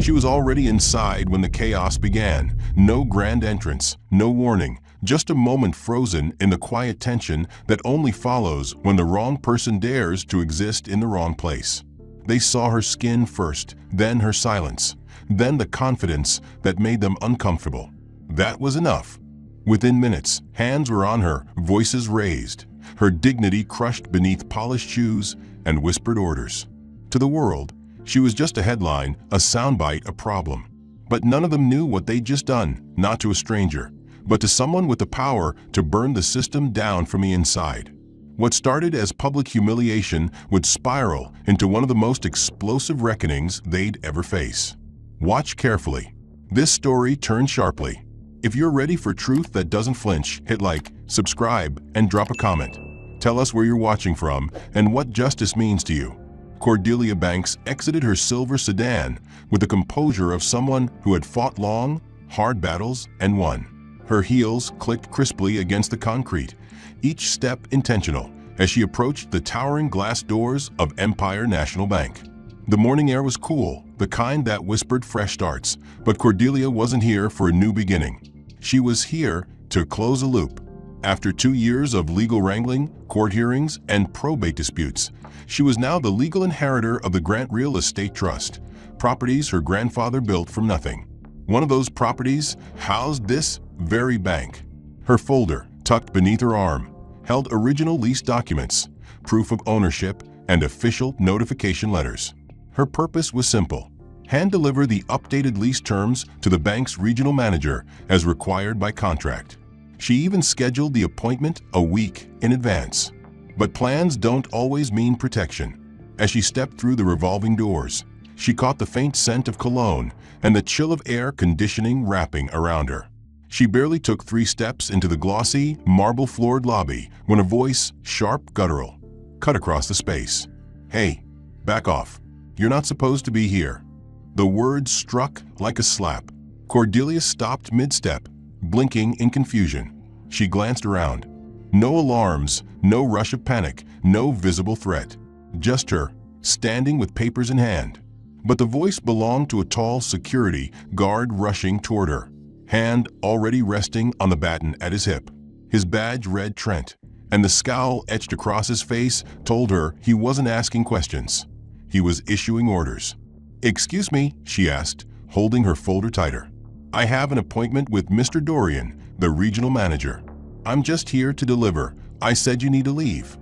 She was already inside when the chaos began. No grand entrance, no warning, just a moment frozen in the quiet tension that only follows when the wrong person dares to exist in the wrong place. They saw her skin first, then her silence, then the confidence that made them uncomfortable. That was enough. Within minutes, hands were on her, voices raised, her dignity crushed beneath polished shoes and whispered orders. To the world, she was just a headline, a soundbite, a problem. But none of them knew what they'd just done, not to a stranger, but to someone with the power to burn the system down from the inside. What started as public humiliation would spiral into one of the most explosive reckonings they'd ever face. Watch carefully. This story turns sharply. If you're ready for truth that doesn't flinch, hit like, subscribe, and drop a comment. Tell us where you're watching from and what justice means to you. Cordelia Banks exited her silver sedan with the composure of someone who had fought long, hard battles and won. Her heels clicked crisply against the concrete, each step intentional, as she approached the towering glass doors of Empire National Bank. The morning air was cool, the kind that whispered fresh starts, but Cordelia wasn't here for a new beginning. She was here to close a loop. After 2 years of legal wrangling, court hearings, and probate disputes, she was now the legal inheritor of the Grant Real Estate Trust, properties her grandfather built from nothing. One of those properties housed this very bank. Her folder, tucked beneath her arm, held original lease documents, proof of ownership, and official notification letters. Her purpose was simple: hand-deliver the updated lease terms to the bank's regional manager as required by contract. She even scheduled the appointment a week in advance. But plans don't always mean protection. As she stepped through the revolving doors, she caught the faint scent of cologne and the chill of air conditioning wrapping around her. She barely took 3 steps into the glossy, marble-floored lobby when a voice, sharp, guttural, cut across the space. "Hey, back off. You're not supposed to be here." The words struck like a slap. Cordelia stopped mid-step, blinking in confusion. She glanced around. No alarms, no rush of panic, no visible threat. Just her, standing with papers in hand. But the voice belonged to a tall security guard rushing toward her, hand already resting on the baton at his hip. His badge read Trent, and the scowl etched across his face told her he wasn't asking questions. He was issuing orders. "Excuse me," she asked, holding her folder tighter. "I have an appointment with Mr. Dorian, the regional manager. I'm just here to deliver. I said you need to leave."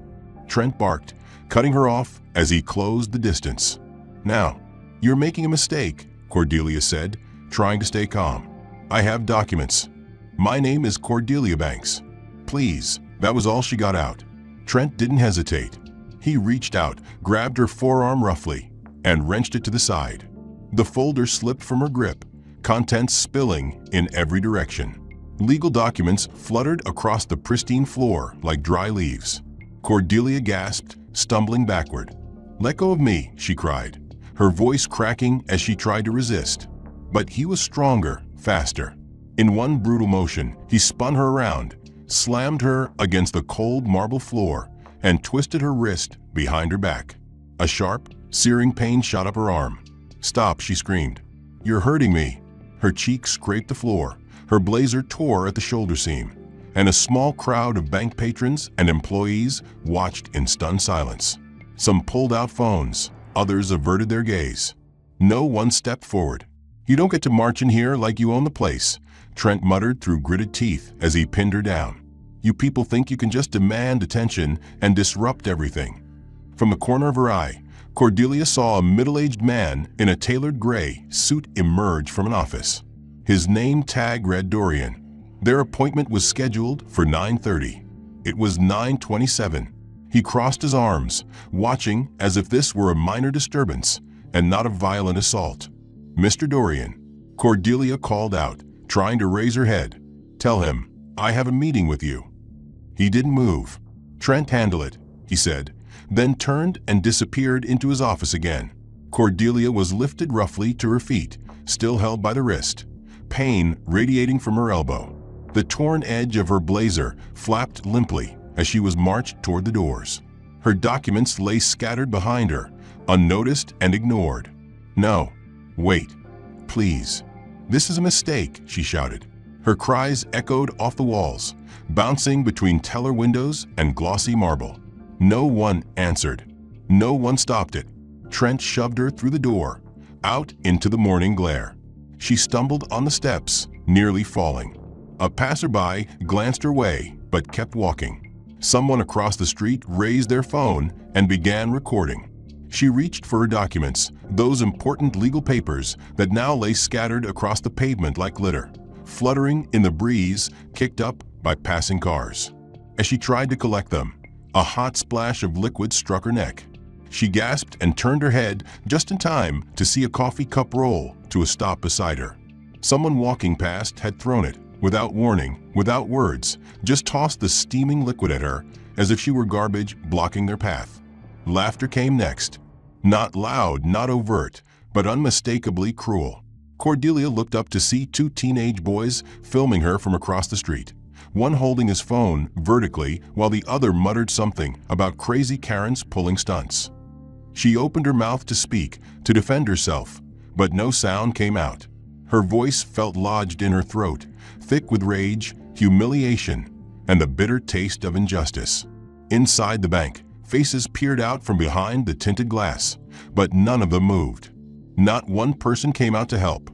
Trent barked, cutting her off as he closed the distance. "Now, you're making a mistake," Cordelia said, trying to stay calm. "I have documents. My name is Cordelia Banks. Please." That was all she got out. Trent didn't hesitate. He reached out, grabbed her forearm roughly, and wrenched it to the side. The folder slipped from her grip, contents spilling in every direction. Legal documents fluttered across the pristine floor like dry leaves. Cordelia gasped, stumbling backward. "Let go of me," she cried, her voice cracking as she tried to resist. But he was stronger, faster. In one brutal motion, he spun her around, slammed her against the cold marble floor, and twisted her wrist behind her back. A sharp, searing pain shot up her arm. "Stop," she screamed. "You're hurting me." Her cheek scraped the floor, her blazer tore at the shoulder seam, and a small crowd of bank patrons and employees watched in stunned silence. Some pulled out phones, others averted their gaze. No one stepped forward. "You don't get to march in here like you own the place," Trent muttered through gritted teeth as he pinned her down. "You people think you can just demand attention and disrupt everything." From the corner of her eye, Cordelia saw a middle-aged man in a tailored gray suit emerge from an office. His name tag read Dorian. Their appointment was scheduled for 9:30. It was 9:27. He crossed his arms, watching as if this were a minor disturbance and not a violent assault. "Mr. Dorian," Cordelia called out, trying to raise her head. "Tell him, I have a meeting with you." He didn't move. "Trent, handle it," he said, then turned and disappeared into his office again. Cordelia was lifted roughly to her feet, still held by the wrist, pain radiating from her elbow. The torn edge of her blazer flapped limply as she was marched toward the doors. Her documents lay scattered behind her, unnoticed and ignored. "No, wait." please." "This is a mistake," she shouted. Her cries echoed off the walls, bouncing between teller windows and glossy marble. No one answered. No one stopped it. Trent shoved her through the door, out into the morning glare. She stumbled on the steps, nearly falling. A passerby glanced her way, but kept walking. Someone across the street raised their phone and began recording. She reached for her documents, those important legal papers that now lay scattered across the pavement like litter, fluttering in the breeze kicked up by passing cars. As she tried to collect them, a hot splash of liquid struck her neck. She gasped and turned her head just in time to see a coffee cup roll to a stop beside her. Someone walking past had thrown it, without warning, without words, just tossed the steaming liquid at her as if she were garbage blocking their path. Laughter came next. Not loud, not overt, but unmistakably cruel. Cordelia looked up to see two teenage boys filming her from across the street, one holding his phone vertically while the other muttered something about crazy Karens pulling stunts. She opened her mouth to speak, to defend herself, but no sound came out. Her voice felt lodged in her throat, thick with rage, humiliation, and the bitter taste of injustice. Inside the bank, faces peered out from behind the tinted glass, but none of them moved. Not one person came out to help.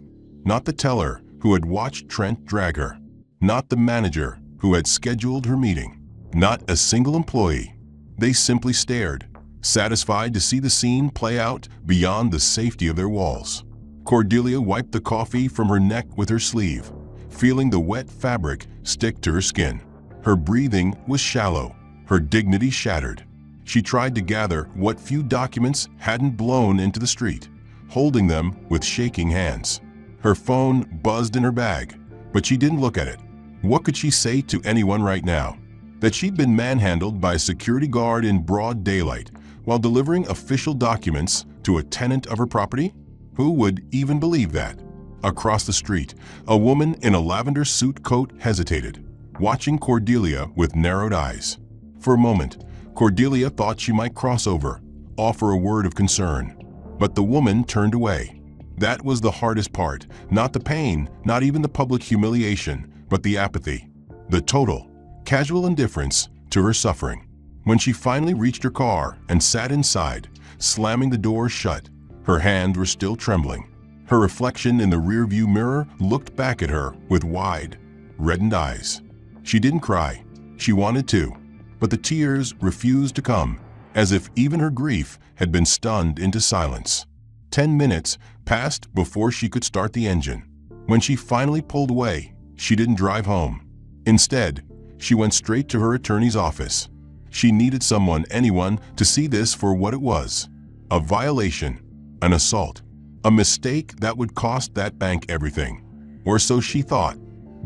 Not the teller who had watched Trent drag her. Not the manager who had scheduled her meeting. Not a single employee. They simply stared, satisfied to see the scene play out beyond the safety of their walls. Cordelia wiped the coffee from her neck with her sleeve, feeling the wet fabric stick to her skin. Her breathing was shallow, her dignity shattered. She tried to gather what few documents hadn't blown into the street, holding them with shaking hands. Her phone buzzed in her bag, but she didn't look at it. What could she say to anyone right now? That she'd been manhandled by a security guard in broad daylight while delivering official documents to a tenant of her property? Who would even believe that? Across the street, a woman in a lavender suit coat hesitated, watching Cordelia with narrowed eyes. For a moment, Cordelia thought she might cross over, offer a word of concern. But the woman turned away. That was the hardest part, not the pain, not even the public humiliation, but the apathy, the total, casual indifference to her suffering. When she finally reached her car and sat inside, slamming the door shut, her hands were still trembling. Her reflection in the rearview mirror looked back at her with wide, reddened eyes. She didn't cry. She wanted to, but the tears refused to come, as if even her grief had been stunned into silence. 10 minutes passed before she could start the engine. When she finally pulled away, she didn't drive home. Instead, she went straight to her attorney's office. She needed anyone, to see this for what it was. A violation, an assault, a mistake that would cost that bank everything. Or so she thought.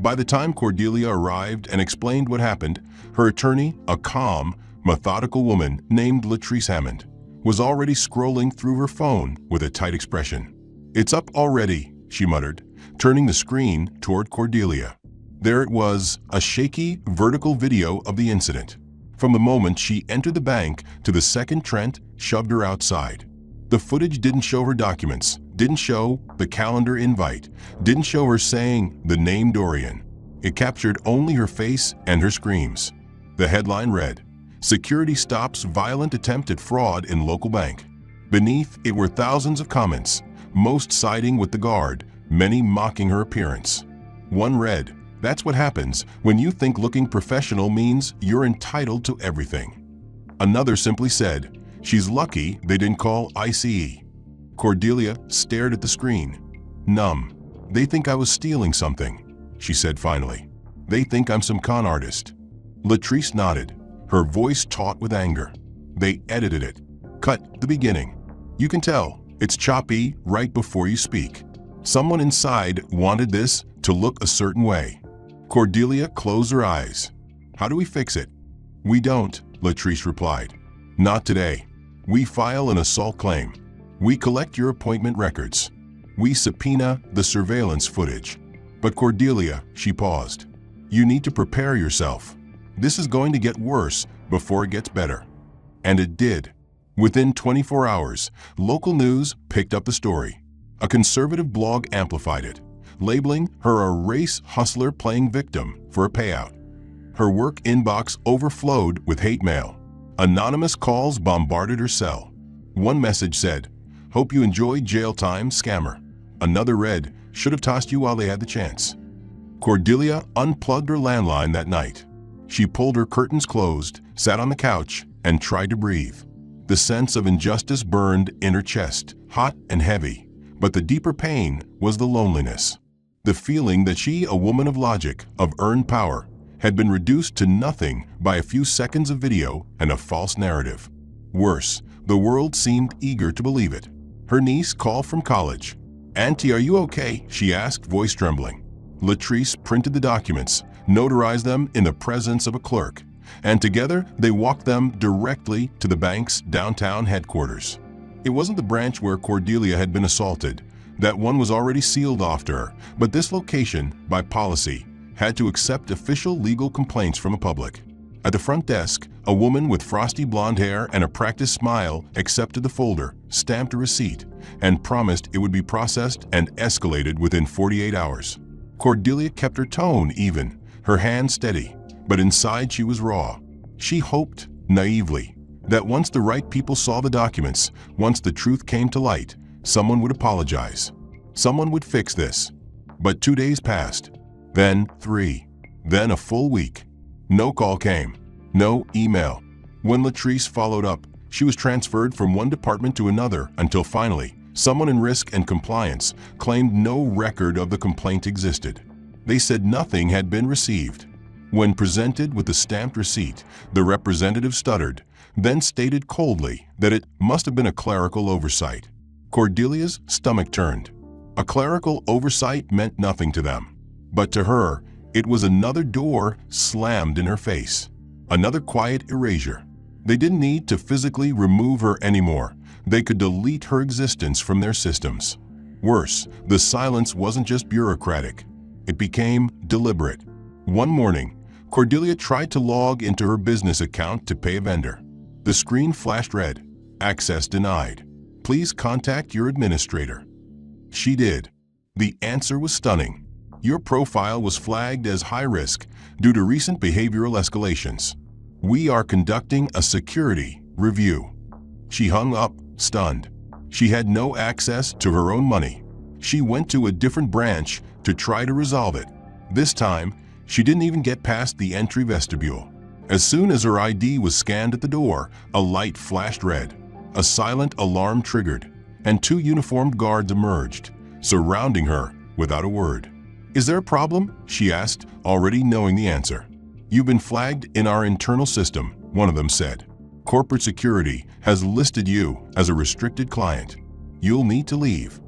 By the time Cordelia arrived and explained what happened, her attorney, a calm, methodical woman named Latrice Hammond, was already scrolling through her phone with a tight expression. "It's up already," she muttered, turning the screen toward Cordelia. There it was, a shaky, vertical video of the incident. From the moment she entered the bank to the second Trent shoved her outside. The footage didn't show her documents, didn't show the calendar invite, didn't show her saying the name Dorian. It captured only her face and her screams. The headline read, "Security stops violent attempt at fraud in local bank." Beneath it were thousands of comments, most siding with the guard, many mocking her appearance. One read, "That's what happens when you think looking professional means you're entitled to everything." Another simply said, "She's lucky they didn't call ICE." Cordelia stared at the screen, numb. "They think I was stealing something," she said finally. "They think I'm some con artist." Latrice nodded, her voice taut with anger. "They edited it. Cut the beginning. You can tell, it's choppy right before you speak. Someone inside wanted this to look a certain way." Cordelia closed her eyes. "How do we fix it?" "We don't," Latrice replied. "Not today. We file an assault claim. We collect your appointment records. We subpoena the surveillance footage." "But Cordelia," she paused, "you need to prepare yourself. This is going to get worse before it gets better." And it did. Within 24 hours, local news picked up the story. A conservative blog amplified it, labeling her a race hustler playing victim for a payout. Her work inbox overflowed with hate mail. Anonymous calls bombarded her cell. One message said, "Hope you enjoyed jail time, scammer." Another read, "Should have tossed you while they had the chance." Cordelia unplugged her landline that night. She pulled her curtains closed, sat on the couch, and tried to breathe. The sense of injustice burned in her chest, hot and heavy, but the deeper pain was the loneliness. The feeling that she, a woman of logic, of earned power, had been reduced to nothing by a few seconds of video and a false narrative. Worse, the world seemed eager to believe it. Her niece called from college. "Auntie, are you okay?" she asked, voice trembling. Latrice printed the documents, notarized them in the presence of a clerk, and together they walked them directly to the bank's downtown headquarters. It wasn't the branch where Cordelia had been assaulted. That one was already sealed off to her, but this location, by policy, had to accept official legal complaints from the public. At the front desk, a woman with frosty blonde hair and a practiced smile accepted the folder, stamped a receipt, and promised it would be processed and escalated within 48 hours. Cordelia kept her tone even, her hand steady, but inside she was raw. She hoped, naively, that once the right people saw the documents, once the truth came to light, someone would apologize. Someone would fix this. But 2 days passed, then 3, then a full week. No call came, no email. When Latrice followed up, she was transferred from one department to another until finally, someone in risk and compliance claimed no record of the complaint existed. They said nothing had been received. When presented with the stamped receipt, the representative stuttered, then stated coldly that it must have been a clerical oversight. Cordelia's stomach turned. A clerical oversight meant nothing to them. But to her, it was another door slammed in her face. Another quiet erasure. They didn't need to physically remove her anymore. They could delete her existence from their systems. Worse, the silence wasn't just bureaucratic. It became deliberate. One morning, Cordelia tried to log into her business account to pay a vendor. The screen flashed red. Access denied. Please contact your administrator. She did. The answer was stunning. Your profile was flagged as high risk due to recent behavioral escalations. We are conducting a security review. She hung up, stunned. She had no access to her own money. She went to a different branch to try to resolve it. This time, she didn't even get past the entry vestibule. As soon as her ID was scanned at the door, a light flashed red. A silent alarm triggered, and 2 uniformed guards emerged, surrounding her without a word. "Is there a problem?" she asked, already knowing the answer. "You've been flagged in our internal system," one of them said. "Corporate security has listed you as a restricted client. You'll need to leave."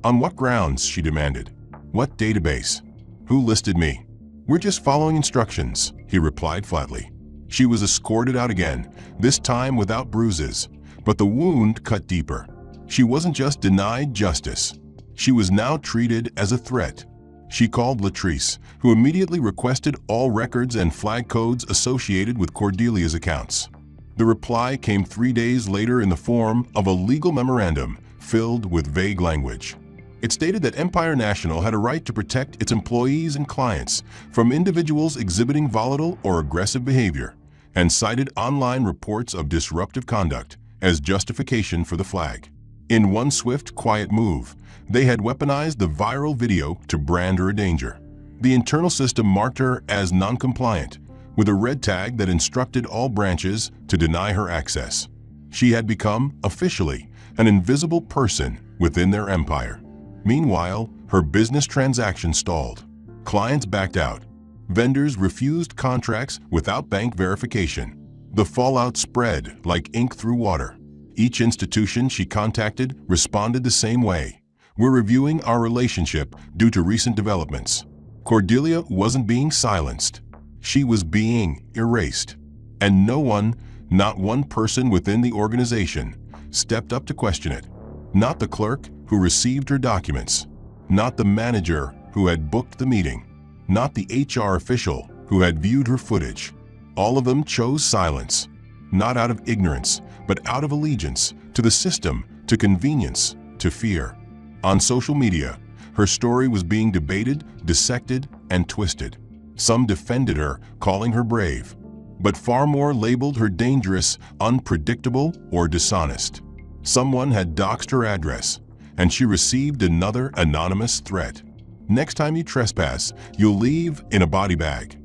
"On what grounds?" she demanded. "What database? Who listed me?" "We're just following instructions," he replied flatly. She was escorted out again, this time without bruises, but the wound cut deeper. She wasn't just denied justice. She was now treated as a threat. She called Latrice, who immediately requested all records and flag codes associated with Cordelia's accounts. The reply came 3 days later in the form of a legal memorandum filled with vague language. It stated that Empire National had a right to protect its employees and clients from individuals exhibiting volatile or aggressive behavior, and cited online reports of disruptive conduct as justification for the flag. In one swift, quiet move, they had weaponized the viral video to brand her a danger. The internal system marked her as non-compliant, with a red tag that instructed all branches to deny her access. She had become, officially, an invisible person within their empire. Meanwhile, her business transactions stalled. Clients backed out. Vendors refused contracts without bank verification. The fallout spread like ink through water. Each institution she contacted responded the same way. "We're reviewing our relationship due to recent developments." Cordelia wasn't being silenced. She was being erased. And no one, not one person within the organization, stepped up to question it. Not the clerk who received her documents. Not the manager who had booked the meeting. Not the HR official who had viewed her footage. All of them chose silence. Not out of ignorance, but out of allegiance to the system, to convenience, to fear. On social media, her story was being debated, dissected, and twisted. Some defended her, calling her brave, but far more labeled her dangerous, unpredictable, or dishonest. Someone had doxed her address, and she received another anonymous threat. Next time you trespass, you'll leave in a body bag.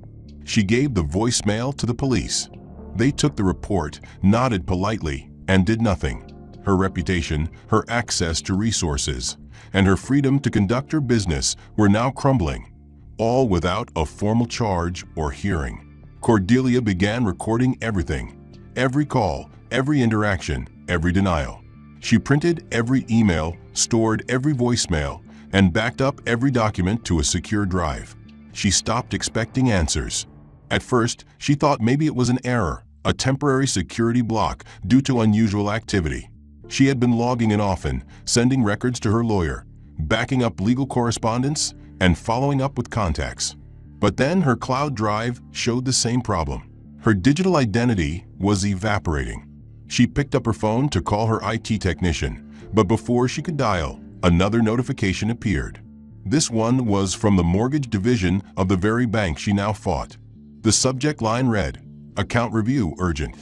She gave the voicemail to the police. They took the report, nodded politely, and did nothing. Her reputation, her access to resources, and her freedom to conduct her business were now crumbling, all without a formal charge or hearing. Cordelia began recording everything, every call, every interaction, every denial. She printed every email, stored every voicemail, and backed up every document to a secure drive. She stopped expecting answers. At first, she thought maybe it was an error, a temporary security block due to unusual activity. She had been logging in often, sending records to her lawyer, backing up legal correspondence, and following up with contacts. But then her cloud drive showed the same problem. Her digital identity was evaporating. She picked up her phone to call her IT technician, but before she could dial, another notification appeared. This one was from the mortgage division of the very bank she now fought. The subject line read, "Account review urgent."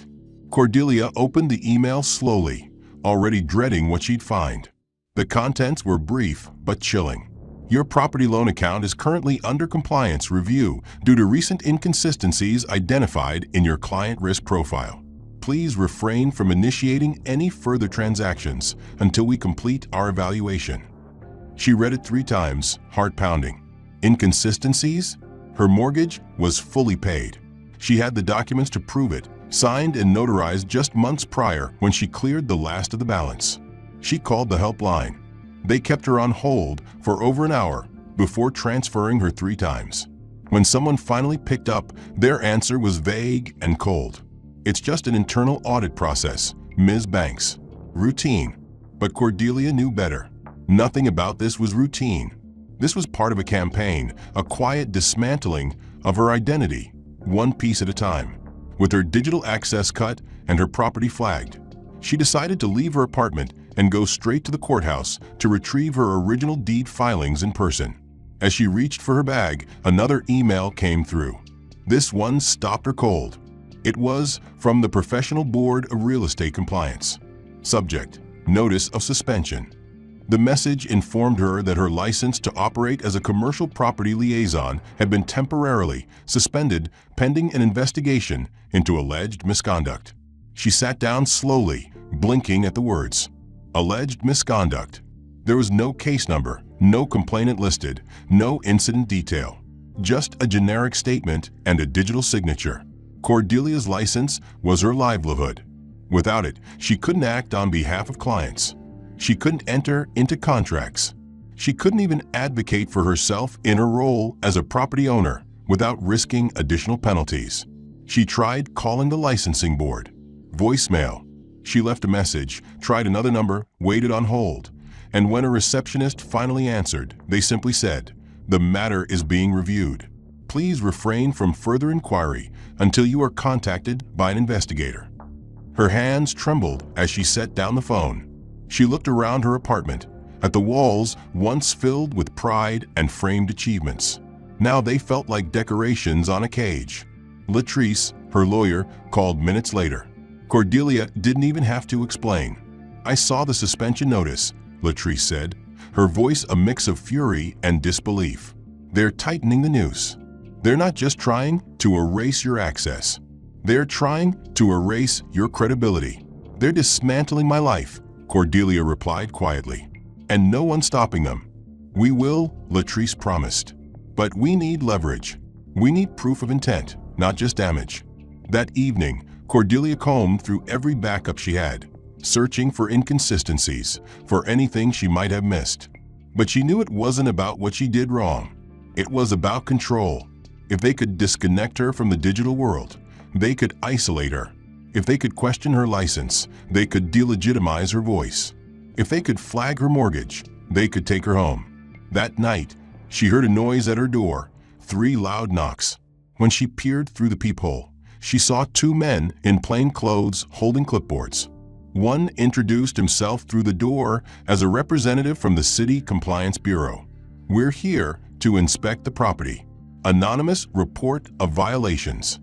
Cordelia opened the email slowly, already dreading what she'd find. The contents were brief but chilling. Your property loan account is currently under compliance review due to recent inconsistencies identified in your client risk profile. Please refrain from initiating any further transactions until we complete our evaluation. She read it 3 times, heart pounding. Inconsistencies? Her mortgage was fully paid. She had the documents to prove it, signed and notarized just months prior when she cleared the last of the balance. She called the helpline. They kept her on hold for over an hour before transferring her 3 times. When someone finally picked up, their answer was vague and cold. "It's just an internal audit process, Ms. Banks." Routine. But Cordelia knew better. Nothing about this was routine. This was part of a campaign, a quiet dismantling of her identity, one piece at a time. With her digital access cut and her property flagged, she decided to leave her apartment and go straight to the courthouse to retrieve her original deed filings in person. As she reached for her bag, another email came through. This one stopped her cold. It was from the Professional Board of Real Estate Compliance. Subject: Notice of Suspension. The message informed her that her license to operate as a commercial property liaison had been temporarily suspended pending an investigation into alleged misconduct. She sat down slowly, blinking at the words. Alleged misconduct. There was no case number, no complainant listed, no incident detail. Just a generic statement and a digital signature. Cordelia's license was her livelihood. Without it, she couldn't act on behalf of clients. She couldn't enter into contracts. She couldn't even advocate for herself in her role as a property owner without risking additional penalties. She tried calling the licensing board. Voicemail. She left a message, tried another number, waited on hold, and when a receptionist finally answered, they simply said, "The matter is being reviewed. Please refrain from further inquiry until you are contacted by an investigator." Her hands trembled as she set down the phone. She looked around her apartment, at the walls once filled with pride and framed achievements. Now they felt like decorations on a cage. Latrice, her lawyer, called minutes later. Cordelia didn't even have to explain. "I saw the suspension notice," Latrice said, her voice a mix of fury and disbelief. "They're tightening the noose. They're not just trying to erase your access. They're trying to erase your credibility. They're dismantling my life," Cordelia replied quietly. "And no one's stopping them." "We will," Latrice promised. "But we need leverage. We need proof of intent, not just damage." That evening, Cordelia combed through every backup she had, searching for inconsistencies, for anything she might have missed. But she knew it wasn't about what she did wrong. It was about control. If they could disconnect her from the digital world, they could isolate her. If they could question her license, they could delegitimize her voice. If they could flag her mortgage, they could take her home. That night, she heard a noise at her door, 3 loud knocks. When she peered through the peephole, she saw 2 men in plain clothes holding clipboards. One introduced himself through the door as a representative from the City Compliance Bureau. "We're here to inspect the property. Anonymous report of violations."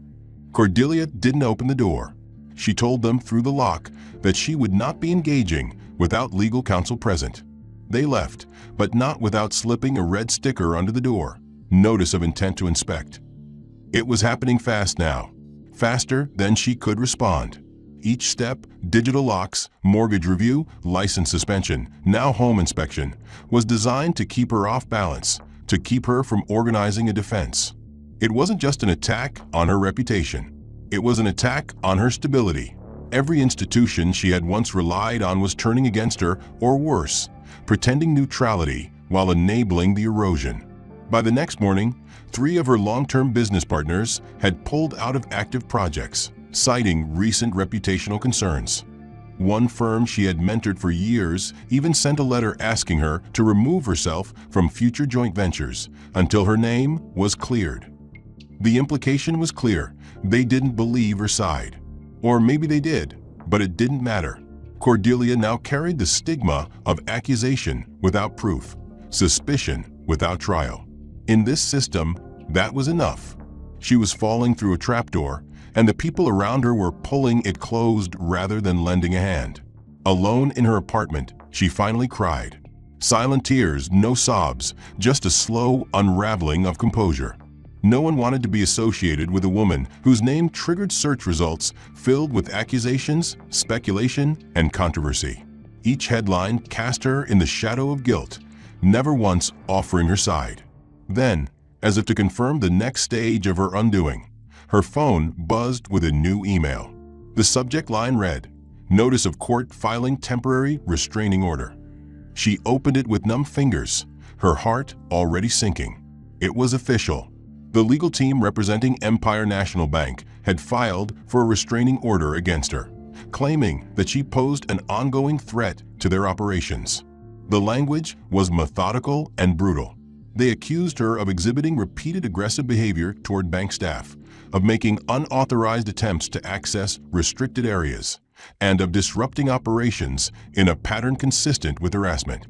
Cordelia didn't open the door. She told them through the lock that she would not be engaging without legal counsel present. They left, but not without slipping a red sticker under the door, notice of intent to inspect. It was happening fast now, faster than she could respond. Each step, digital locks, mortgage review, license suspension, now home inspection, was designed to keep her off balance, to keep her from organizing a defense. It wasn't just an attack on her reputation. It was an attack on her stability. Every institution she had once relied on was turning against her, or worse, pretending neutrality while enabling the erosion. By the next morning, 3 of her long-term business partners had pulled out of active projects, citing recent reputational concerns. One firm she had mentored for years even sent a letter asking her to remove herself from future joint ventures until her name was cleared. The implication was clear. They didn't believe her side. Or maybe they did, but it didn't matter. Cordelia now carried the stigma of accusation without proof, suspicion without trial. In this system, that was enough. She was falling through a trapdoor, and the people around her were pulling it closed rather than lending a hand. Alone in her apartment, she finally cried. Silent tears, no sobs, just a slow unraveling of composure. No one wanted to be associated with a woman whose name triggered search results filled with accusations, speculation, and controversy. Each headline cast her in the shadow of guilt, never once offering her side. Then, as if to confirm the next stage of her undoing, her phone buzzed with a new email. The subject line read, "Notice of court filing temporary restraining order." She opened it with numb fingers, her heart already sinking. It was official. The legal team representing Empire National Bank had filed for a restraining order against her, claiming that she posed an ongoing threat to their operations. The language was methodical and brutal. They accused her of exhibiting repeated aggressive behavior toward bank staff, of making unauthorized attempts to access restricted areas, and of disrupting operations in a pattern consistent with harassment.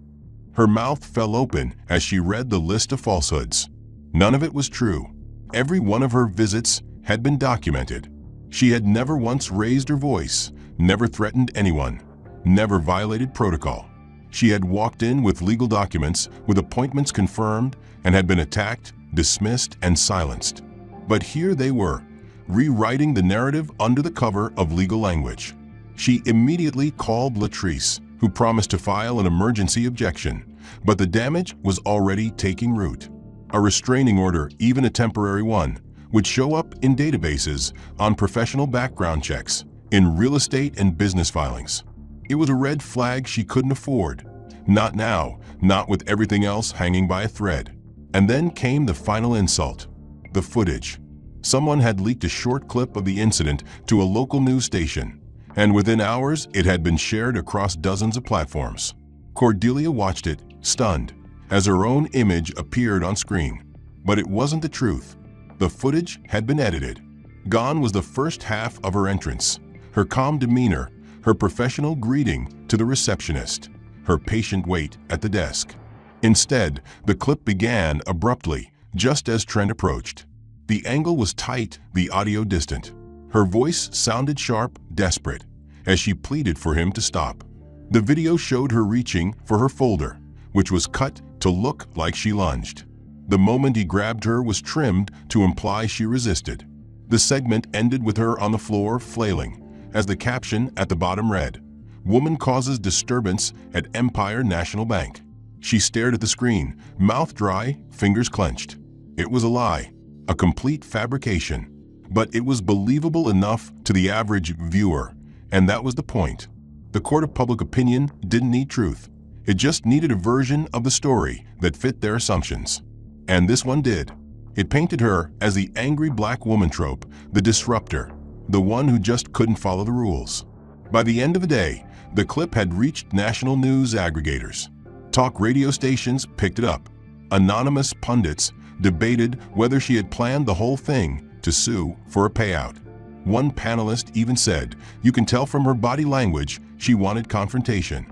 Her mouth fell open as she read the list of falsehoods. None of it was true. Every one of her visits had been documented. She had never once raised her voice, never threatened anyone, never violated protocol. She had walked in with legal documents, with appointments confirmed, and had been attacked, dismissed, and silenced. But here they were, rewriting the narrative under the cover of legal language. She immediately called Latrice, who promised to file an emergency objection, but the damage was already taking root. A restraining order, even a temporary one, would show up in databases, on professional background checks, in real estate and business filings. It was a red flag she couldn't afford. Not now, not with everything else hanging by a thread. And then came the final insult, the footage. Someone had leaked a short clip of the incident to a local news station, and within hours it had been shared across dozens of platforms. Cordelia watched it, stunned, as her own image appeared on screen. But it wasn't the truth. The footage had been edited. Gone was the first half of her entrance, her calm demeanor, her professional greeting to the receptionist, her patient wait at the desk. Instead, the clip began abruptly, just as Trent approached. The angle was tight, the audio distant. Her voice sounded sharp, desperate, as she pleaded for him to stop. The video showed her reaching for her folder, which was cut to look like she lunged. The moment he grabbed her was trimmed to imply she resisted. The segment ended with her on the floor flailing, as the caption at the bottom read, "Woman causes disturbance at Empire National Bank." She stared at the screen, mouth dry, fingers clenched. It was a lie, a complete fabrication. But it was believable enough to the average viewer, and that was the point. The court of public opinion didn't need truth. It just needed a version of the story that fit their assumptions. And this one did. It painted her as the angry black woman trope, the disruptor, the one who just couldn't follow the rules. By the end of the day, the clip had reached national news aggregators. Talk radio stations picked it up. Anonymous pundits debated whether she had planned the whole thing to sue for a payout. One panelist even said, "You can tell from her body language she wanted confrontation."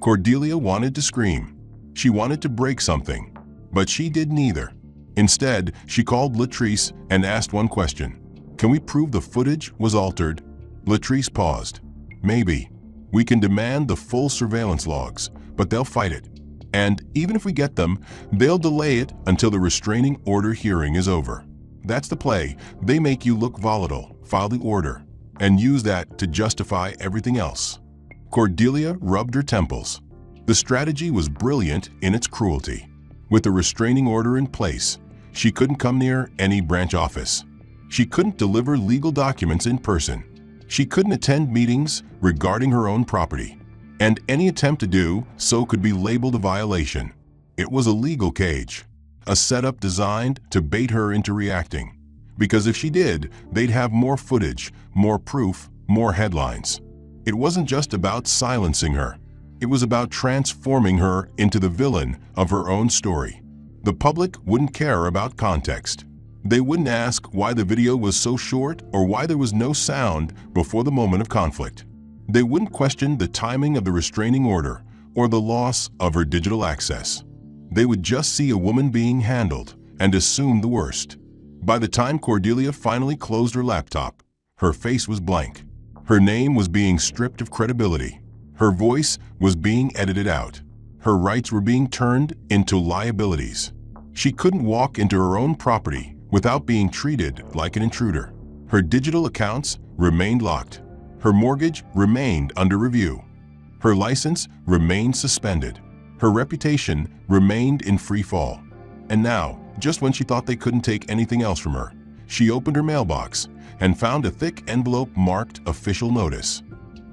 Cordelia wanted to scream. She wanted to break something, but she did neither. Instead, she called Latrice and asked one question. "Can we prove the footage was altered?" Latrice paused. "Maybe. We can demand the full surveillance logs, but they'll fight it. And even if we get them, they'll delay it until the restraining order hearing is over. That's the play. They make you look volatile, file the order, and use that to justify everything else." Cordelia rubbed her temples. The strategy was brilliant in its cruelty. With the restraining order in place, she couldn't come near any branch office. She couldn't deliver legal documents in person. She couldn't attend meetings regarding her own property. And any attempt to do so could be labeled a violation. It was a legal cage, a setup designed to bait her into reacting. Because if she did, they'd have more footage, more proof, more headlines. It wasn't just about silencing her. It was about transforming her into the villain of her own story. The public wouldn't care about context. They wouldn't ask why the video was so short or why there was no sound before the moment of conflict. They wouldn't question the timing of the restraining order or the loss of her digital access. They would just see a woman being handled and assume the worst. By the time Cordelia finally closed her laptop, her face was blank. Her name was being stripped of credibility. Her voice was being edited out. Her rights were being turned into liabilities. She couldn't walk into her own property without being treated like an intruder. Her digital accounts remained locked. Her mortgage remained under review. Her license remained suspended. Her reputation remained in free fall. And now, just when she thought they couldn't take anything else from her, she opened her mailbox and found a thick envelope marked official notice.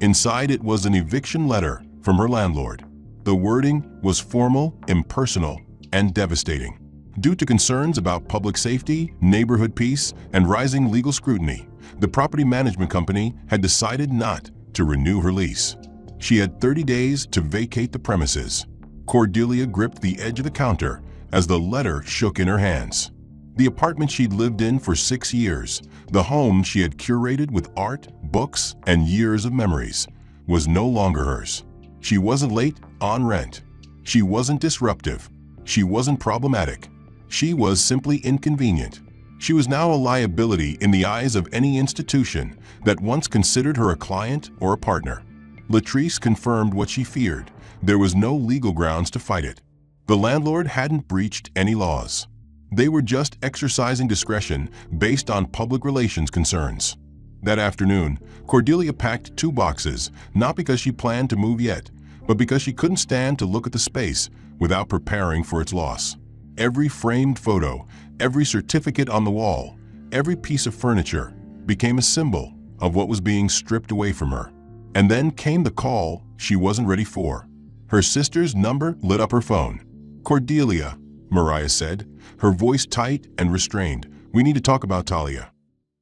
Inside it was an eviction letter from her landlord. The wording was formal, impersonal, and devastating. Due to concerns about public safety, neighborhood peace, and rising legal scrutiny, the property management company had decided not to renew her lease. She had 30 days to vacate the premises. Cordelia gripped the edge of the counter as the letter shook in her hands. The apartment she'd lived in for 6 years, the home she had curated with art, books, and years of memories, was no longer hers. She wasn't late on rent. She wasn't disruptive. She wasn't problematic. She was simply inconvenient. She was now a liability in the eyes of any institution that once considered her a client or a partner. Latrice confirmed what she feared. There was no legal grounds to fight it. The landlord hadn't breached any laws. They were just exercising discretion based on public relations concerns. That afternoon, Cordelia packed 2 boxes, not because she planned to move yet, but because she couldn't stand to look at the space without preparing for its loss. Every framed photo, every certificate on the wall, every piece of furniture became a symbol of what was being stripped away from her. And then came the call she wasn't ready for. Her sister's number lit up her phone. "Cordelia," Mariah said, her voice tight and restrained. "We need to talk about Talia."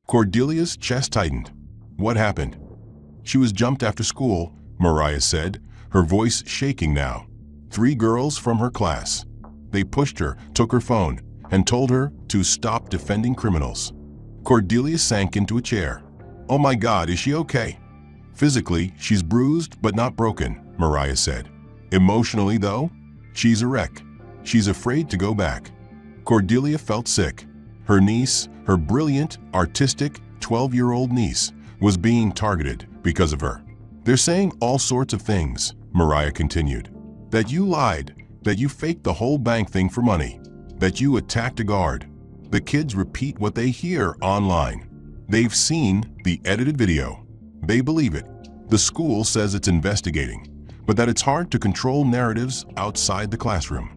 Cordelia's chest tightened. "What happened?" "She was jumped after school," Mariah said, her voice shaking now. 3 girls from her class. They pushed her, took her phone, and told her to stop defending criminals. Cordelia sank into a chair. "Oh my God, is she okay?" "Physically, she's bruised but not broken," Mariah said. "Emotionally, though, she's a wreck. She's afraid to go back." Cordelia felt sick. Her niece, her brilliant, artistic 12-year-old niece, was being targeted because of her. "They're saying all sorts of things," Mariah continued. "That you lied, that you faked the whole bank thing for money, that you attacked a guard." The kids repeat what they hear online. They've seen the edited video. They believe it. The school says it's investigating, but that it's hard to control narratives outside the classroom.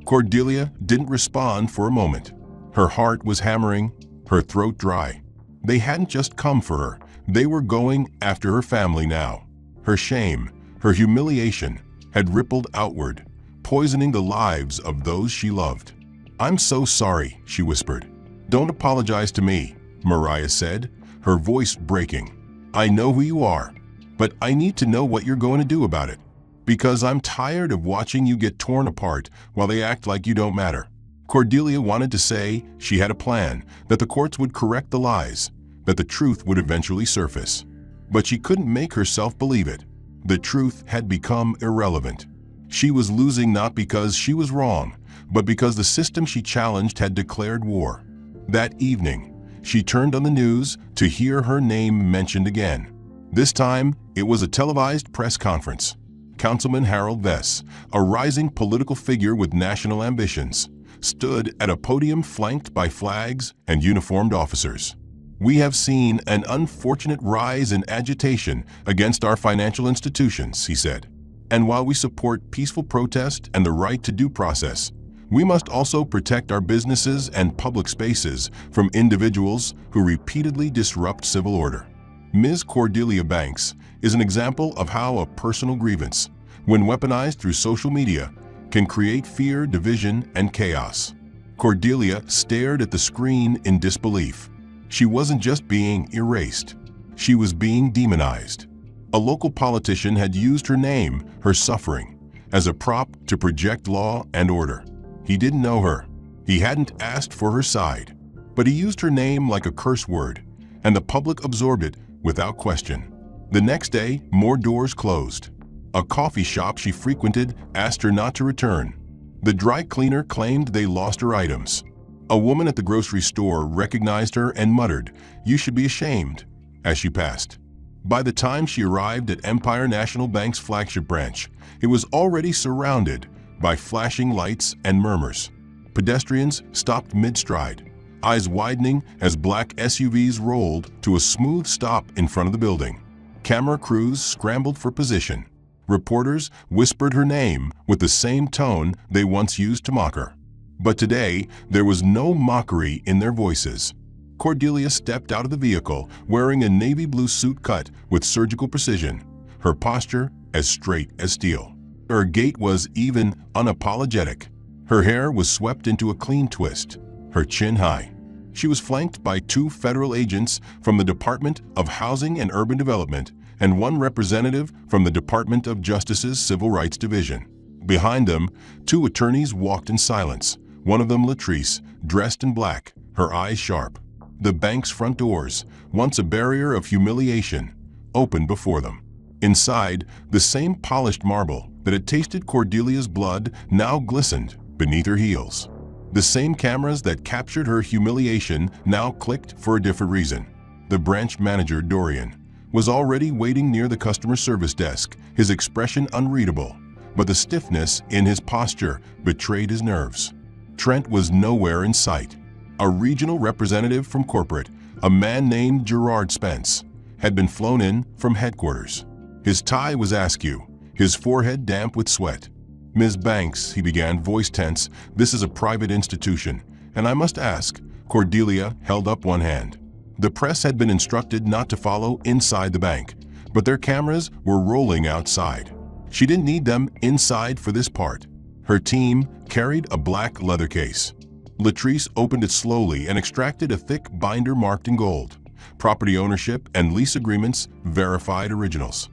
Cordelia didn't respond for a moment. Her heart was hammering, her throat dry. They hadn't just come for her. They were going after her family now. Her shame, her humiliation had rippled outward, poisoning the lives of those she loved. "I'm so sorry," she whispered. "Don't apologize to me," Mariah said, her voice breaking. "I know who you are, but I need to know what you're going to do about it. Because I'm tired of watching you get torn apart while they act like you don't matter." Cordelia wanted to say she had a plan, that the courts would correct the lies, that the truth would eventually surface. But she couldn't make herself believe it. The truth had become irrelevant. She was losing not because she was wrong, but because the system she challenged had declared war. That evening, she turned on the news to hear her name mentioned again. This time, it was a televised press conference. Councilman Harold Vess, a rising political figure with national ambitions, stood at a podium flanked by flags and uniformed officers. "We have seen an unfortunate rise in agitation against our financial institutions," he said. "And while we support peaceful protest and the right to due process, we must also protect our businesses and public spaces from individuals who repeatedly disrupt civil order." Ms. Cordelia Banks is an example of how a personal grievance, when weaponized through social media, can create fear, division, and chaos. Cordelia stared at the screen in disbelief. She wasn't just being erased. She was being demonized. A local politician had used her name, her suffering, as a prop to project law and order. He didn't know her. He hadn't asked for her side. But he used her name like a curse word, and the public absorbed it without question. The next day, more doors closed. A coffee shop she frequented asked her not to return. The dry cleaner claimed they lost her items. A woman at the grocery store recognized her and muttered, "You should be ashamed," as she passed. By the time she arrived at Empire National Bank's flagship branch, it was already surrounded by flashing lights and murmurs. Pedestrians stopped mid-stride, eyes widening as black SUVs rolled to a smooth stop in front of the building. Camera crews scrambled for position. Reporters whispered her name with the same tone they once used to mock her. But today, there was no mockery in their voices. Cordelia stepped out of the vehicle wearing a navy blue suit cut with surgical precision, her posture as straight as steel. Her gait was even unapologetic. Her hair was swept into a clean twist, her chin high. She was flanked by 2 federal agents from the Department of Housing and Urban Development and 1 representative from the Department of Justice's Civil Rights Division. Behind them, 2 attorneys walked in silence, one of them Latrice, dressed in black, her eyes sharp. The bank's front doors, once a barrier of humiliation, opened before them. Inside, the same polished marble that had tasted Cordelia's blood now glistened beneath her heels. The same cameras that captured her humiliation now clicked for a different reason. The branch manager, Dorian, was already waiting near the customer service desk, his expression unreadable, but the stiffness in his posture betrayed his nerves. Trent was nowhere in sight. A regional representative from corporate, a man named Gerard Spence, had been flown in from headquarters. His tie was askew, his forehead damp with sweat. "Ms. Banks," he began, voice tense, "this is a private institution, and I must ask." Cordelia held up one hand. The press had been instructed not to follow inside the bank, but their cameras were rolling outside. She didn't need them inside for this part. Her team carried a black leather case. Latrice opened it slowly and extracted a thick binder marked in gold. Property ownership and lease agreements, verified originals.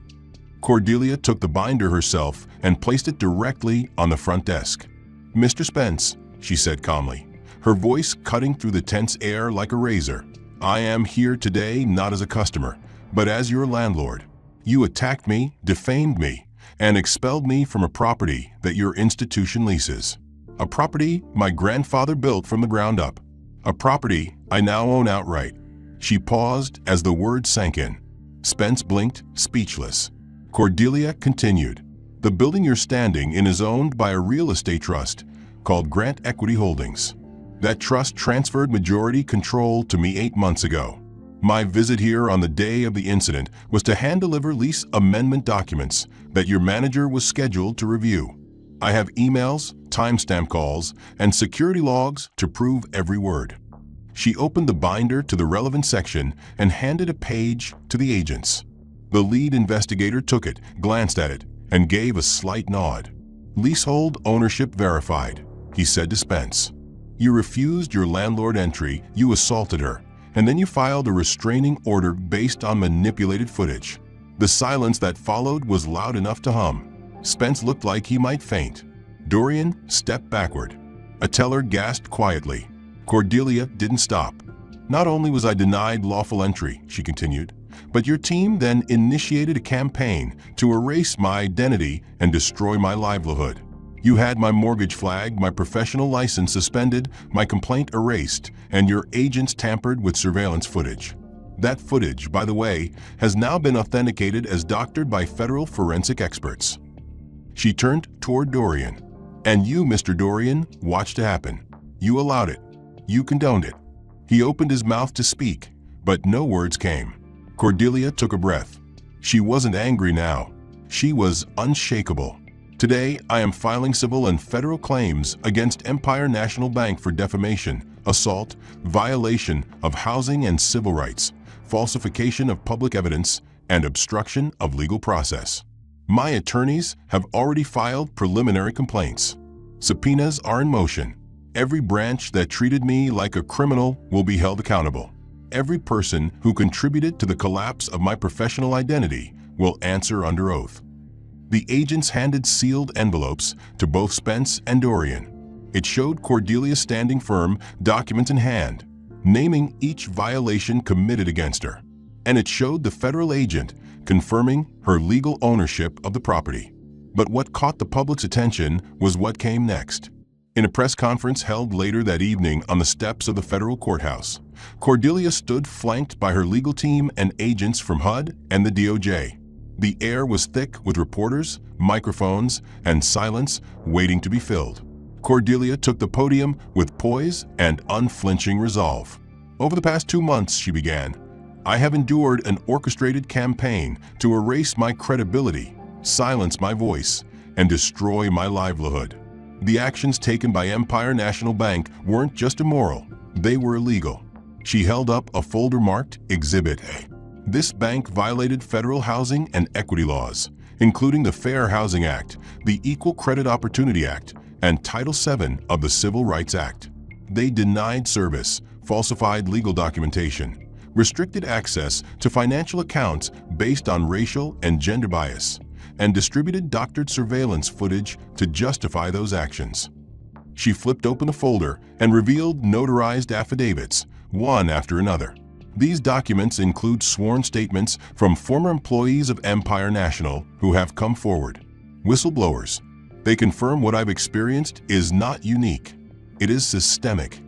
Cordelia took the binder herself and placed it directly on the front desk. "Mr. Spence," she said calmly, her voice cutting through the tense air like a razor, "I am here today not as a customer, but as your landlord. You attacked me, defamed me, and expelled me from a property that your institution leases. A property my grandfather built from the ground up. A property I now own outright." She paused as the words sank in. Spence blinked, speechless. Cordelia continued, "The building you're standing in is owned by a real estate trust called Grant Equity Holdings. That trust transferred majority control to me 8 months ago. My visit here on the day of the incident was to hand-deliver lease amendment documents that your manager was scheduled to review. I have emails, timestamp calls, and security logs to prove every word." She opened the binder to the relevant section and handed a page to the agents. The lead investigator took it, glanced at it, and gave a slight nod. "Leasehold ownership verified," he said to Spence. "You refused your landlord entry, you assaulted her, and then you filed a restraining order based on manipulated footage." The silence that followed was loud enough to hum. Spence looked like he might faint. Dorian stepped backward. A teller gasped quietly. Cordelia didn't stop. Not only was I denied lawful entry, she continued, but your team then initiated a campaign to erase my identity and destroy my livelihood. You had my mortgage flagged, my professional license suspended, my complaint erased, and your agents tampered with surveillance footage. That footage, by the way, has now been authenticated as doctored by federal forensic experts. She turned toward Dorian. And you, Mr. Dorian, watched it happen. You allowed it. You condoned it. He opened his mouth to speak, but no words came. Cordelia took a breath. She wasn't angry now. She was unshakable. Today, I am filing civil and federal claims against Empire National Bank for defamation, assault, violation of housing and civil rights, falsification of public evidence, and obstruction of legal process. My attorneys have already filed preliminary complaints. Subpoenas are in motion. Every branch that treated me like a criminal will be held accountable. Every person who contributed to the collapse of my professional identity will answer under oath. The agents handed sealed envelopes to both Spence and Dorian. It showed Cordelia standing firm, documents in hand, naming each violation committed against her. And it showed the federal agent confirming her legal ownership of the property. But what caught the public's attention was what came next. In a press conference held later that evening on the steps of the federal courthouse, Cordelia stood flanked by her legal team and agents from HUD and the DOJ. The air was thick with reporters, microphones, and silence waiting to be filled. Cordelia took the podium with poise and unflinching resolve. Over the past 2 months, she began, I have endured an orchestrated campaign to erase my credibility, silence my voice, and destroy my livelihood. The actions taken by Empire National Bank weren't just immoral, they were illegal. She held up a folder marked Exhibit A. This bank violated federal housing and equity laws, including the Fair Housing Act, the Equal Credit Opportunity Act, and Title VII of the Civil Rights Act. They denied service, falsified legal documentation, restricted access to financial accounts based on racial and gender bias, and distributed doctored surveillance footage to justify those actions. She flipped open the folder and revealed notarized affidavits, one after another. These documents include sworn statements from former employees of Empire National who have come forward. Whistleblowers. They confirm what I've experienced is not unique. It is systemic.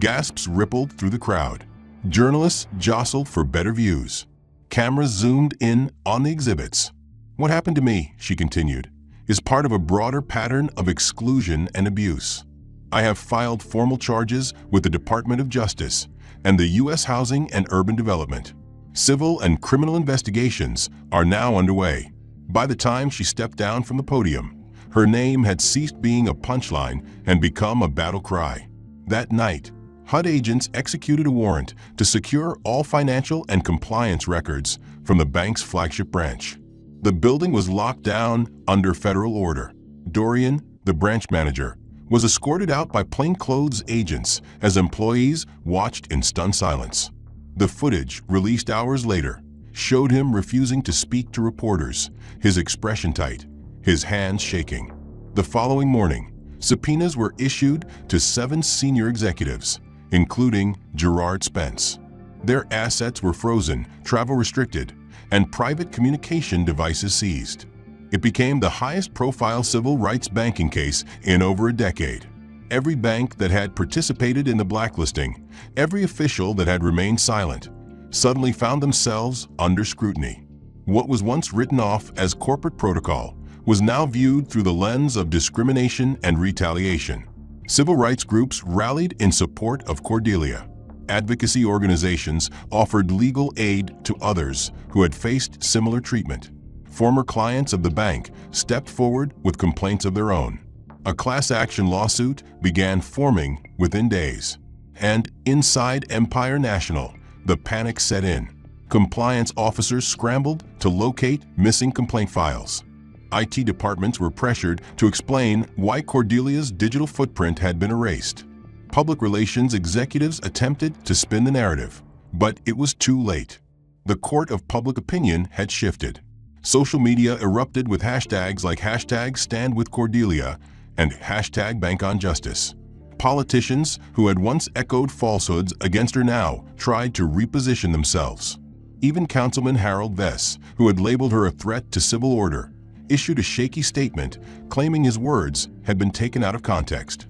Gasps rippled through the crowd. Journalists jostled for better views. Cameras zoomed in on the exhibits. What happened to me, she continued, is part of a broader pattern of exclusion and abuse. I have filed formal charges with the Department of Justice and the U.S. Housing and Urban Development. Civil and criminal investigations are now underway. By the time she stepped down from the podium, her name had ceased being a punchline and become a battle cry. That night, HUD agents executed a warrant to secure all financial and compliance records from the bank's flagship branch. The building was locked down under federal order. Dorian, the branch manager, was escorted out by plainclothes agents as employees watched in stunned silence. The footage, released hours later, showed him refusing to speak to reporters, his expression tight, his hands shaking. The following morning, subpoenas were issued to 7 senior executives, including Gerard Spence. Their assets were frozen, travel restricted, and private communication devices seized. It became the highest-profile civil rights banking case in over a decade. Every bank that had participated in the blacklisting, every official that had remained silent, suddenly found themselves under scrutiny. What was once written off as corporate protocol was now viewed through the lens of discrimination and retaliation. Civil rights groups rallied in support of Cordelia. Advocacy organizations offered legal aid to others who had faced similar treatment. Former clients of the bank stepped forward with complaints of their own. A class action lawsuit began forming within days. And inside Empire National, the panic set in. Compliance officers scrambled to locate missing complaint files. IT departments were pressured to explain why Cordelia's digital footprint had been erased. Public relations executives attempted to spin the narrative, but it was too late. The court of public opinion had shifted. Social media erupted with hashtags like #StandWithCordelia and #BankOnJustice. Politicians who had once echoed falsehoods against her now tried to reposition themselves. Even Councilman Harold Vess, who had labeled her a threat to civil order, issued a shaky statement claiming his words had been taken out of context.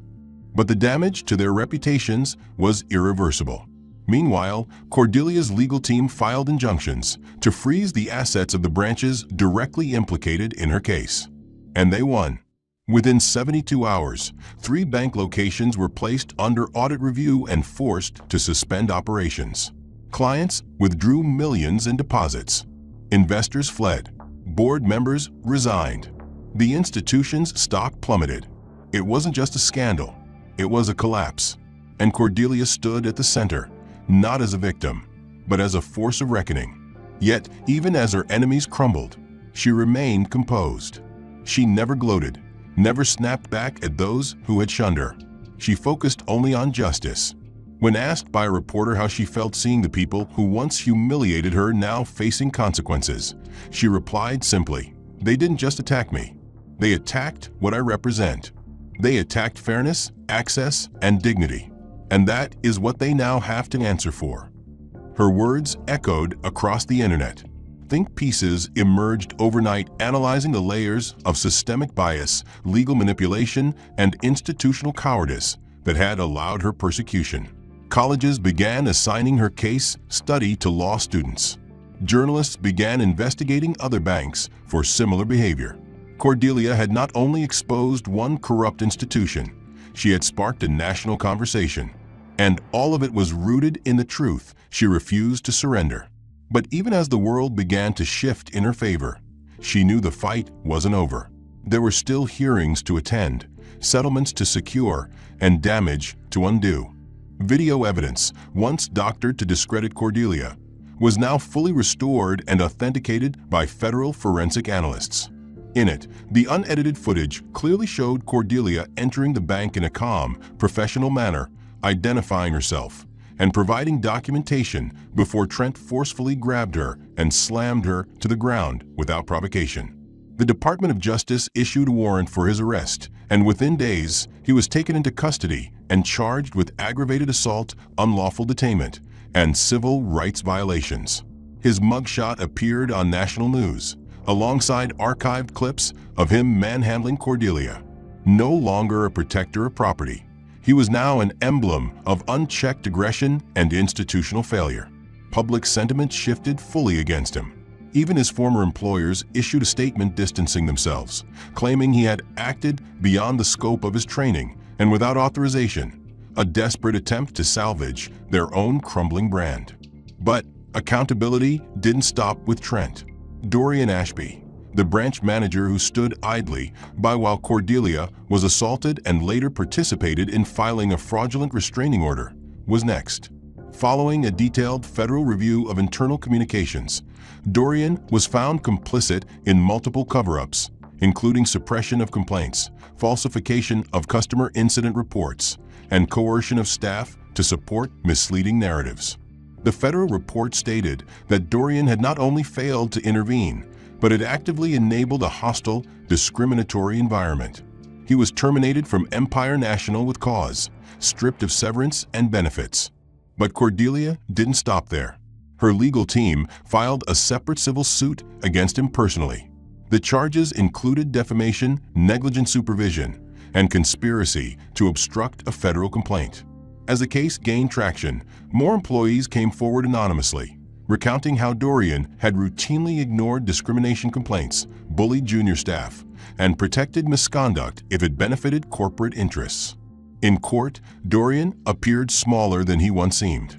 But the damage to their reputations was irreversible. Meanwhile, Cordelia's legal team filed injunctions to freeze the assets of the branches directly implicated in her case. And they won. Within 72 hours, 3 bank locations were placed under audit review and forced to suspend operations. Clients withdrew millions in deposits. Investors fled. Board members resigned. The institution's stock plummeted. It wasn't just a scandal. It was a collapse. And Cordelia stood at the center, not as a victim, but as a force of reckoning. Yet, even as her enemies crumbled, she remained composed. She never gloated, never snapped back at those who had shunned her. She focused only on justice. When asked by a reporter how she felt seeing the people who once humiliated her now facing consequences, she replied simply, "They didn't just attack me. They attacked what I represent. They attacked fairness, access, and dignity. And that is what they now have to answer for." Her words echoed across the internet. Think pieces emerged overnight analyzing the layers of systemic bias, legal manipulation, and institutional cowardice that had allowed her persecution. Colleges began assigning her case study to law students. Journalists began investigating other banks for similar behavior. Cordelia had not only exposed one corrupt institution, she had sparked a national conversation. And all of it was rooted in the truth she refused to surrender. But even as the world began to shift in her favor, she knew the fight wasn't over. There were still hearings to attend, settlements to secure, and damage to undo. Video evidence, once doctored to discredit Cordelia, was now fully restored and authenticated by federal forensic analysts. In it, the unedited footage clearly showed Cordelia entering the bank in a calm, professional manner, identifying herself, and providing documentation before Trent forcefully grabbed her and slammed her to the ground without provocation. The Department of Justice issued a warrant for his arrest, and within days, he was taken into custody and charged with aggravated assault, unlawful detainment, and civil rights violations. His mugshot appeared on national news, alongside archived clips of him manhandling Cordelia. No longer a protector of property, he was now an emblem of unchecked aggression and institutional failure. Public sentiment shifted fully against him. Even his former employers issued a statement distancing themselves, claiming he had acted beyond the scope of his training and without authorization, a desperate attempt to salvage their own crumbling brand. But accountability didn't stop with Trent. Dorian Ashby, the branch manager who stood idly by while Cordelia was assaulted and later participated in filing a fraudulent restraining order, was next. Following a detailed federal review of internal communications, Dorian was found complicit in multiple cover-ups, including suppression of complaints, falsification of customer incident reports, and coercion of staff to support misleading narratives. The federal report stated that Dorian had not only failed to intervene, but had actively enabled a hostile, discriminatory environment. He was terminated from Empire National with cause, stripped of severance and benefits. But Cordelia didn't stop there. Her legal team filed a separate civil suit against him personally. The charges included defamation, negligent supervision, and conspiracy to obstruct a federal complaint. As the case gained traction, more employees came forward anonymously, recounting how Dorian had routinely ignored discrimination complaints, bullied junior staff, and protected misconduct if it benefited corporate interests. In court, Dorian appeared smaller than he once seemed.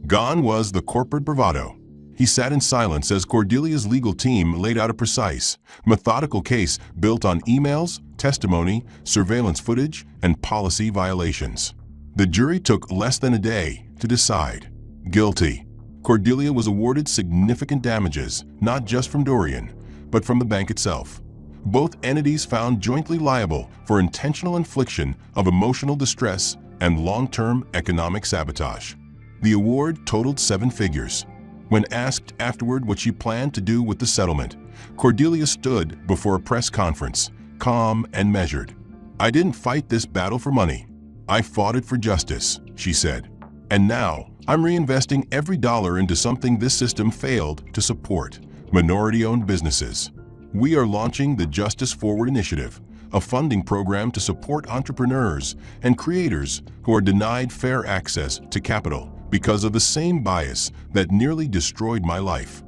Gone was the corporate bravado. He sat in silence as Cordelia's legal team laid out a precise, methodical case built on emails, testimony, surveillance footage, and policy violations. The jury took less than a day to decide. Guilty. Cordelia was awarded significant damages, not just from Dorian, but from the bank itself. Both entities found jointly liable for intentional infliction of emotional distress and long-term economic sabotage. The award totaled 7 figures. When asked afterward what she planned to do with the settlement, Cordelia stood before a press conference, calm and measured. "I didn't fight this battle for money. I fought it for justice, she said. And now, I'm reinvesting every dollar into something this system failed to support: minority-owned businesses. We are launching the Justice Forward Initiative, a funding program to support entrepreneurs and creators who are denied fair access to capital because of the same bias that nearly destroyed my life.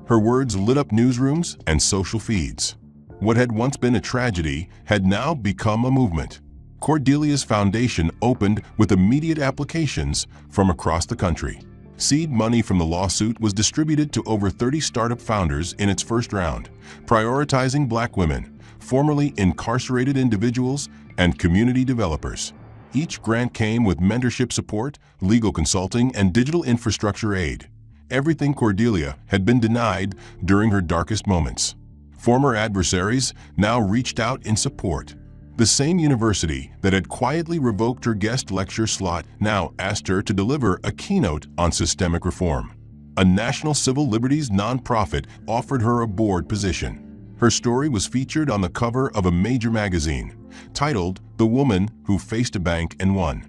Her words lit up newsrooms and social feeds. What had once been a tragedy had now become a movement. Cordelia's foundation opened with immediate applications from across the country. Seed money from the lawsuit was distributed to over 30 startup founders in its first round, prioritizing Black women, formerly incarcerated individuals, and community developers. Each grant came with mentorship support, legal consulting, and digital infrastructure aid. Everything Cordelia had been denied during her darkest moments. Former adversaries now reached out in support. The same university that had quietly revoked her guest lecture slot now asked her to deliver a keynote on systemic reform. A national civil liberties nonprofit offered her a board position. Her story was featured on the cover of a major magazine, titled "The Woman Who Faced a Bank and Won."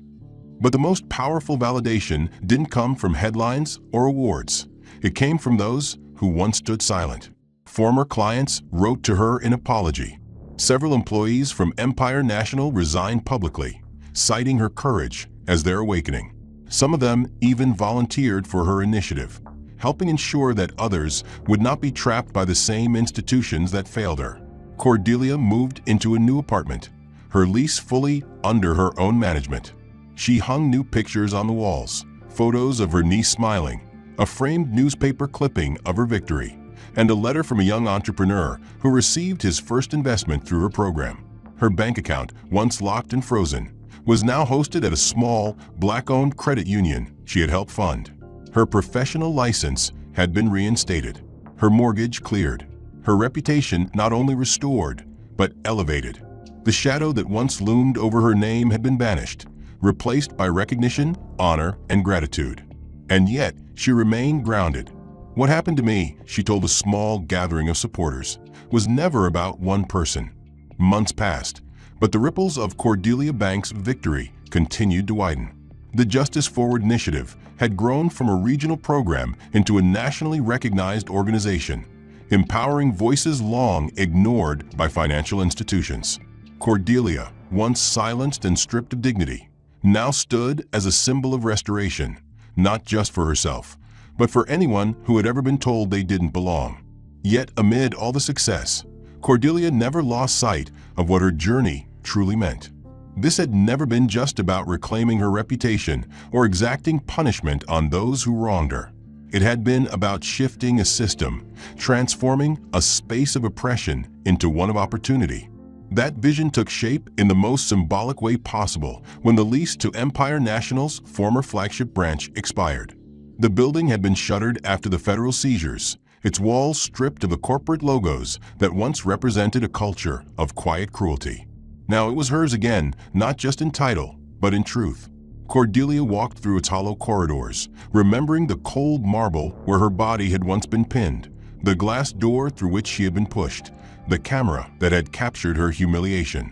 But the most powerful validation didn't come from headlines or awards. It came from those who once stood silent. Former clients wrote to her in apology. Several employees from Empire National resigned publicly, citing her courage as their awakening. Some of them even volunteered for her initiative, helping ensure that others would not be trapped by the same institutions that failed her. Cordelia moved into a new apartment, her lease fully under her own management. She hung new pictures on the walls, photos of her niece smiling, a framed newspaper clipping of her victory, and a letter from a young entrepreneur who received his first investment through her program. Her bank account, once locked and frozen, was now hosted at a small, Black-owned credit union she had helped fund. Her professional license had been reinstated, her mortgage cleared, her reputation not only restored, but elevated. The shadow that once loomed over her name had been banished, replaced by recognition, honor, and gratitude. And yet, she remained grounded. "What happened to me," she told a small gathering of supporters, "was never about one person." Months passed, but the ripples of Cordelia Bank's victory continued to widen. The Justice Forward Initiative had grown from a regional program into a nationally recognized organization, empowering voices long ignored by financial institutions. Cordelia, once silenced and stripped of dignity, now stood as a symbol of restoration, not just for herself, but for anyone who had ever been told they didn't belong. Yet amid all the success, Cordelia never lost sight of what her journey truly meant. This had never been just about reclaiming her reputation or exacting punishment on those who wronged her. It had been about shifting a system, transforming a space of oppression into one of opportunity. That vision took shape in the most symbolic way possible when the lease to Empire National's former flagship branch expired. The building had been shuttered after the federal seizures, its walls stripped of the corporate logos that once represented a culture of quiet cruelty. Now it was hers again, not just in title, but in truth. Cordelia walked through its hollow corridors, remembering the cold marble where her body had once been pinned, the glass door through which she had been pushed, the camera that had captured her humiliation.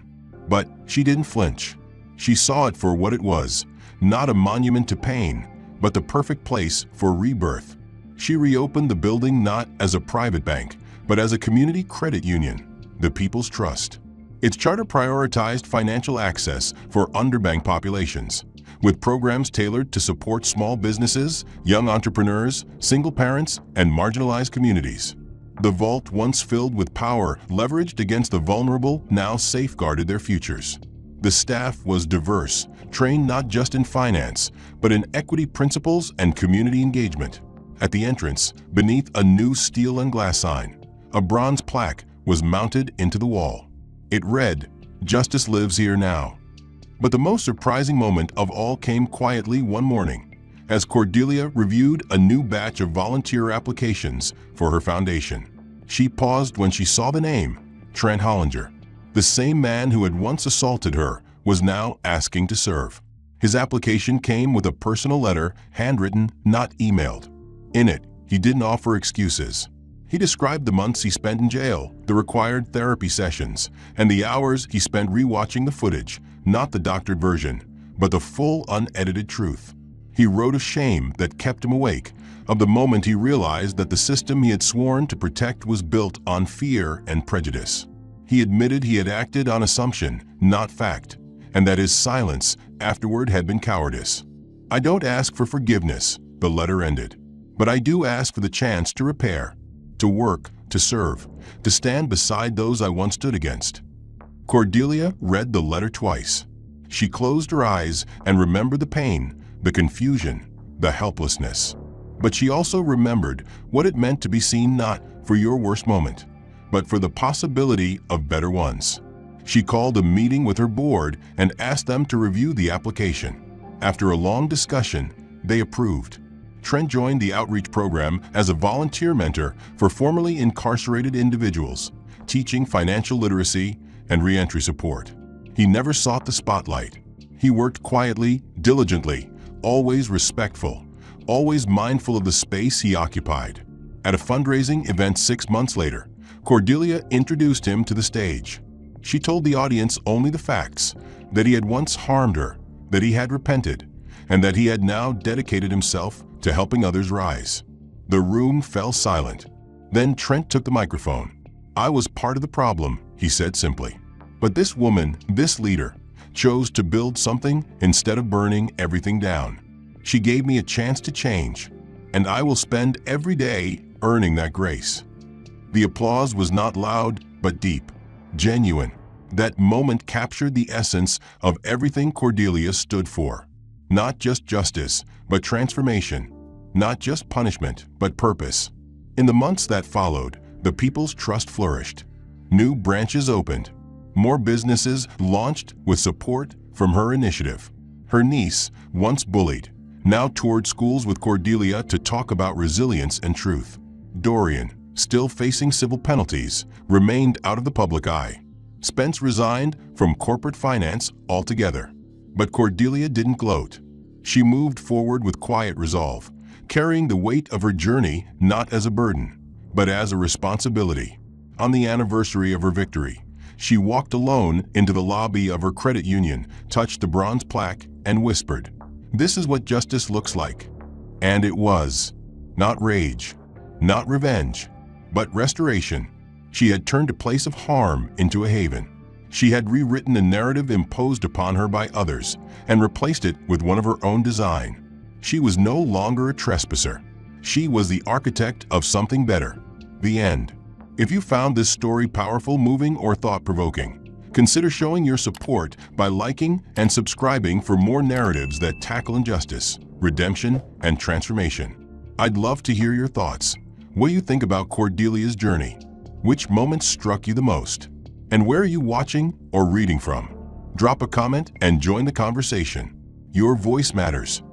But she didn't flinch. She saw it for what it was, not a monument to pain, but the perfect place for rebirth. She reopened the building not as a private bank, but as a community credit union, the People's Trust. Its charter prioritized financial access for underbanked populations, with programs tailored to support small businesses, young entrepreneurs, single parents, and marginalized communities. The vault, once filled with power leveraged against the vulnerable, now safeguarded their futures. The staff was diverse, trained not just in finance, but in equity principles and community engagement. At the entrance, beneath a new steel and glass sign, a bronze plaque was mounted into the wall. It read, "Justice lives here now." But the most surprising moment of all came quietly one morning, as Cordelia reviewed a new batch of volunteer applications for her foundation. She paused when she saw the name, Trent Hollinger. The same man who had once assaulted her was now asking to serve. His application came with a personal letter, handwritten, not emailed. In it, he didn't offer excuses. He described the months he spent in jail, the required therapy sessions, and the hours he spent rewatching the footage, not the doctored version, but the full, unedited truth. He wrote of shame that kept him awake, of the moment he realized that the system he had sworn to protect was built on fear and prejudice. He admitted he had acted on assumption, not fact, and that his silence afterward had been cowardice. "I don't ask for forgiveness," the letter ended, "but I do ask for the chance to repair, to work, to serve, to stand beside those I once stood against." Cordelia read the letter twice. She closed her eyes and remembered the pain, the confusion, the helplessness. But she also remembered what it meant to be seen not for your worst moment, but for the possibility of better ones. She called a meeting with her board and asked them to review the application. After a long discussion, they approved. Trent joined the outreach program as a volunteer mentor for formerly incarcerated individuals, teaching financial literacy and reentry support. He never sought the spotlight. He worked quietly, diligently, always respectful, always mindful of the space he occupied. At a fundraising event 6 months later, Cordelia introduced him to the stage. She told the audience only the facts, that he had once harmed her, that he had repented, and that he had now dedicated himself to helping others rise. The room fell silent. Then Trent took the microphone. "I was part of the problem," he said simply. "But this woman, this leader, chose to build something instead of burning everything down. She gave me a chance to change, and I will spend every day earning that grace." The applause was not loud, but deep, genuine. That moment captured the essence of everything Cordelia stood for. Not just justice, but transformation. Not just punishment, but purpose. In the months that followed, the people's trust flourished. New branches opened. More businesses launched with support from her initiative. Her niece, once bullied, now toured schools with Cordelia to talk about resilience and truth. Dorian, still facing civil penalties, remained out of the public eye. Spence resigned from corporate finance altogether. But Cordelia didn't gloat. She moved forward with quiet resolve, carrying the weight of her journey not as a burden, but as a responsibility. On the anniversary of her victory, she walked alone into the lobby of her credit union, touched the bronze plaque, and whispered, "This is what justice looks like." And it was. Not rage, not revenge, but restoration. She had turned a place of harm into a haven. She had rewritten a narrative imposed upon her by others and replaced it with one of her own design. She was no longer a trespasser. She was the architect of something better. The end. If you found this story powerful, moving, or thought-provoking, consider showing your support by liking and subscribing for more narratives that tackle injustice, redemption, and transformation. I'd love to hear your thoughts. What do you think about Cordelia's journey? Which moments struck you the most? And where are you watching or reading from? Drop a comment and join the conversation. Your voice matters.